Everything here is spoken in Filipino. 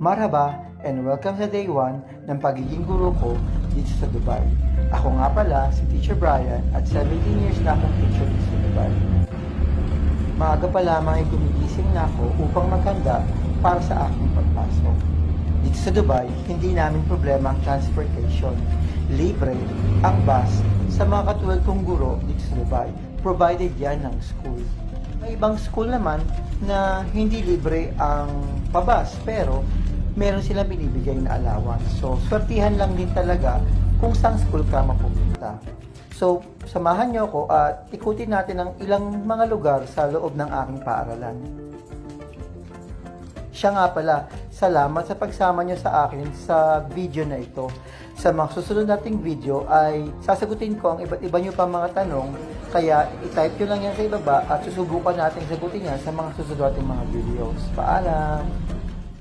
Marhaba and welcome sa day 1 ng pagiging guro ko dito sa Dubai. Ako nga pala si Teacher Brian at 17 years na akong teacher dito sa Dubai. Maaga pa lamang ay gumigising na ako upang maghanda para sa aking pagpasok. Dito sa Dubai, hindi namin problema ang transportation. Libre ang bus sa mga katulad kong guro dito sa Dubai, provided yan ng school. May ibang school naman na hindi libre ang pabas pero meron silang binibigay na allowance. So, swertihan lang din talaga kung saan school ka mapupunta. So, samahan niyo ako at ikutin natin ang ilang mga lugar sa loob ng aking paaralan. Siya nga pala, salamat sa pagsama niyo sa akin sa video na ito. Sa mga susunod nating video ay sasagutin ko ang iba't iba niyo pa mga tanong, kaya i-type nyo lang yan sa ibaba at susubukan natin sagutin yan sa mga susunod nating mga videos. Paalam!